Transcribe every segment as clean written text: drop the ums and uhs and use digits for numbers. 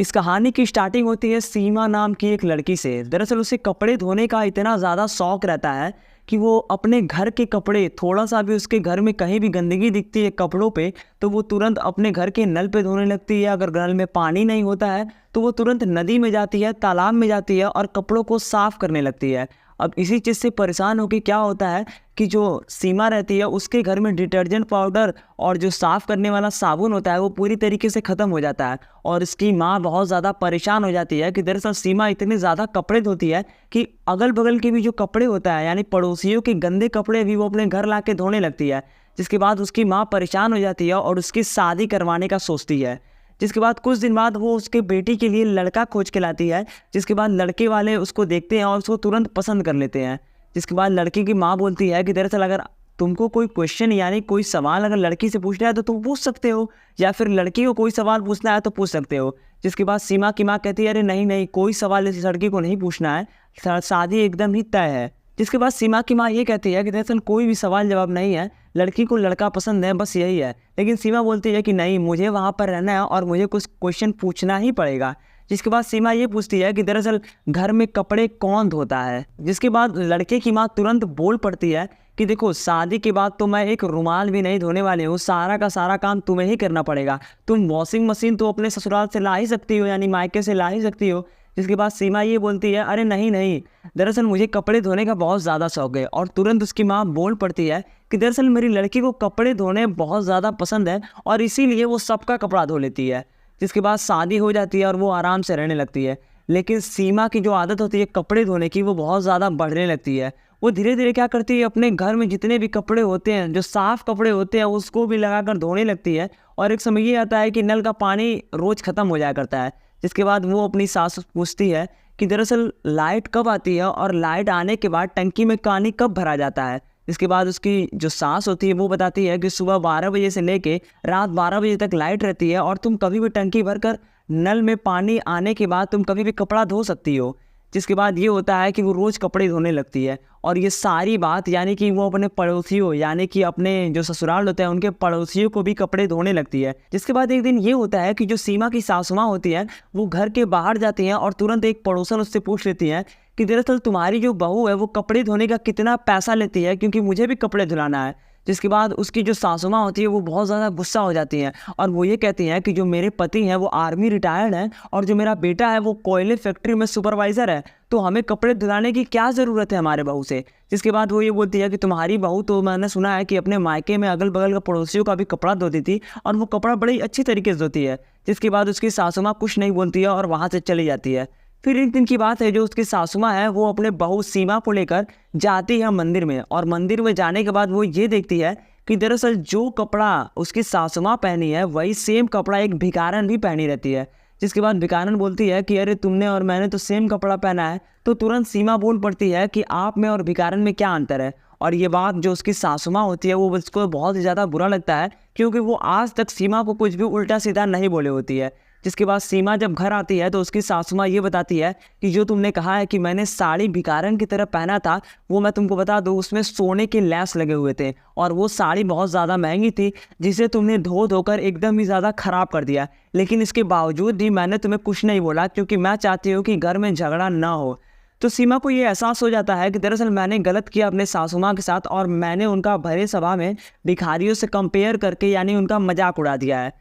इस कहानी की स्टार्टिंग होती है सीमा नाम की एक लड़की से। दरअसल उसे कपड़े धोने का इतना ज़्यादा शौक रहता है कि वो अपने घर के कपड़े, थोड़ा सा भी उसके घर में कहीं भी गंदगी दिखती है कपड़ों पे तो वो तुरंत अपने घर के नल पे धोने लगती है। अगर नल में पानी नहीं होता है तो वो तुरंत नदी में जाती है, तालाब में जाती है और कपड़ों को साफ करने लगती है। अब इसी चीज़ से परेशान होकर क्या होता है कि जो सीमा रहती है उसके घर में डिटर्जेंट पाउडर और जो साफ़ करने वाला साबुन होता है वो पूरी तरीके से ख़त्म हो जाता है। और इसकी माँ बहुत ज़्यादा परेशान हो जाती है कि दरअसल सीमा इतने ज़्यादा कपड़े धोती है कि अगल बगल के भी जो कपड़े होता है यानी पड़ोसियों के गंदे कपड़े भी वो अपने घर ला के धोने लगती है। जिसके बाद उसकी माँ परेशान हो जाती है और उसकी शादी करवाने का सोचती है। जिसके बाद कुछ दिन बाद वो उसके बेटी के लिए लड़का खोज के लाती है। जिसके बाद लड़के वाले उसको देखते हैं और उसको तुरंत पसंद कर लेते हैं। जिसके बाद लड़की की माँ बोलती है कि दरअसल अगर तुमको कोई क्वेश्चन यानी कोई सवाल अगर लड़की से पूछना है तो तुम पूछ सकते हो, या फिर लड़की को कोई सवाल पूछना है तो पूछ सकते हो। जिसके बाद सीमा की माँ कहती है अरे नहीं नहीं, कोई सवाल इस लड़की को नहीं पूछना है, शादी एकदम ही तय है। जिसके बाद सीमा की माँ ये कहती है कि दरअसल कोई भी सवाल जवाब नहीं है, लड़की को लड़का पसंद है, बस यही है। लेकिन सीमा बोलती है कि नहीं, मुझे वहाँ पर रहना है और मुझे कुछ क्वेश्चन पूछना ही पड़ेगा। जिसके बाद सीमा ये पूछती है कि दरअसल घर में कपड़े कौन धोता है। जिसके बाद लड़के की माँ तुरंत बोल पड़ती है कि देखो, शादी के बाद तो मैं एक रुमाल भी नहीं धोने वाली हूँ, सारा का सारा काम तुम्हें ही करना पड़ेगा। तुम वॉशिंग मशीन तो अपने ससुराल से ला ही सकती हो, यानी मायके से ला ही सकती हो। जिसके बाद सीमा ये बोलती है अरे नहीं नहीं, दरअसल मुझे कपड़े धोने का बहुत ज़्यादा शौक है। और तुरंत उसकी माँ बोल पड़ती है कि दरअसल मेरी लड़की को कपड़े धोने बहुत ज़्यादा पसंद है और इसीलिए वो सबका कपड़ा धो लेती है। जिसके बाद शादी हो जाती है और वो आराम से रहने लगती है। लेकिन सीमा की जो आदत होती है कपड़े धोने की वो बहुत ज़्यादा बढ़ने लगती है। वो धीरे धीरे क्या करती है, अपने घर में जितने भी कपड़े होते हैं, जो साफ़ कपड़े होते हैं, उसको भी लगाकर धोने लगती है। और एक समय ये आता है कि नल का पानी रोज़ ख़त्म हो जाया करता है। जिसके बाद वो अपनी सास से पूछती है कि दरअसल लाइट कब आती है और लाइट आने के बाद टंकी में पानी कब भरा जाता है। इसके बाद उसकी जो सास होती है वो बताती है कि सुबह 12 बजे से लेके रात 12 बजे तक लाइट रहती है और तुम कभी भी टंकी भरकर नल में पानी आने के बाद तुम कभी भी कपड़ा धो सकती हो। जिसके बाद ये होता है कि वो रोज़ कपड़े धोने लगती है। और ये सारी बात यानी कि वो अपने पड़ोसियों यानी कि अपने जो ससुराल होते हैं उनके पड़ोसियों को भी कपड़े धोने लगती है। जिसके बाद एक दिन ये होता है कि जो सीमा की सासु माँ होती है वो घर के बाहर जाती हैं और तुरंत एक पड़ोसन उससे पूछ लेती हैं कि दरअसल तुम्हारी जो बहू है वो कपड़े धोने का कितना पैसा लेती है, क्योंकि मुझे भी कपड़े धुलाना है। जिसके बाद उसकी जो सासु माँ होती है वो बहुत ज़्यादा गुस्सा हो जाती हैं और वो ये कहती हैं कि जो मेरे पति हैं वो आर्मी रिटायर्ड हैं और जो मेरा बेटा है वो कोयले फैक्ट्री में सुपरवाइज़र है, तो हमें कपड़े धुलाने की क्या ज़रूरत है हमारे बहू से। जिसके बाद वो ये बोलती है कि तुम्हारी बहू तो मैंने सुना है कि अपने मायके में अगल बगल का पड़ोसियों का भी कपड़ा धोती थी और वो कपड़ा बड़ी अच्छी तरीके से धोती है। जिसके बाद उसकी सासु माँ कुछ नहीं बोलती है और वहाँ से चली जाती है। फिर एक दिन की बात है, जो उसकी सासु माँ है वो अपने बहू सीमा को लेकर जाती है मंदिर में। और मंदिर में जाने के बाद वो ये देखती है कि दरअसल जो कपड़ा उसकी सासु माँ पहनी है वही सेम कपड़ा एक भिखारन भी पहनी रहती है। जिसके बाद भिखारन बोलती है कि अरे तुमने और मैंने तो सेम कपड़ा पहना है। तो तुरंत सीमा बोल पड़ती है कि आप में और भिखारन में क्या अंतर है। और ये बात जो उसकी सासु माँ होती है वो उसको बहुत ही ज़्यादा बुरा लगता है, क्योंकि वो आज तक सीमा को कुछ भी उल्टा सीधा नहीं बोले होती है। जिसके बाद सीमा जब घर आती है तो उसकी सासु माँ ये बताती है कि जो तुमने कहा है कि मैंने साड़ी भिखारन की तरह पहना था, वो मैं तुमको बता दूँ उसमें सोने के लैस लगे हुए थे और वो साड़ी बहुत ज़्यादा महंगी थी, जिसे तुमने धो धोकर एकदम ही ज़्यादा ख़राब कर दिया। लेकिन इसके बावजूद भी मैंने तुम्हें कुछ नहीं बोला, क्योंकि मैं चाहती हूँ कि घर में झगड़ा ना हो। तो सीमा को ये एहसास हो जाता है कि दरअसल मैंने गलत किया अपने सासु माँ के साथ और मैंने उनका भरे सभा में भिखारियों से कंपेयर करके यानी उनका मजाक उड़ा दिया है।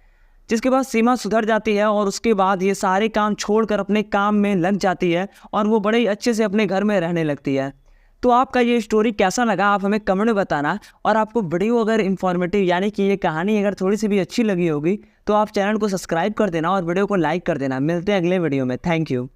जिसके बाद सीमा सुधर जाती है और उसके बाद ये सारे काम छोड़कर अपने काम में लग जाती है और वो बड़े ही अच्छे से अपने घर में रहने लगती है। तो आपका ये स्टोरी कैसा लगा आप हमें कमेंट में बताना। और आपको वीडियो अगर इन्फॉर्मेटिव यानी कि ये कहानी अगर थोड़ी सी भी अच्छी लगी होगी तो आप चैनल को सब्सक्राइब कर देना और वीडियो को लाइक कर देना। मिलते हैं अगले वीडियो में। Thank you.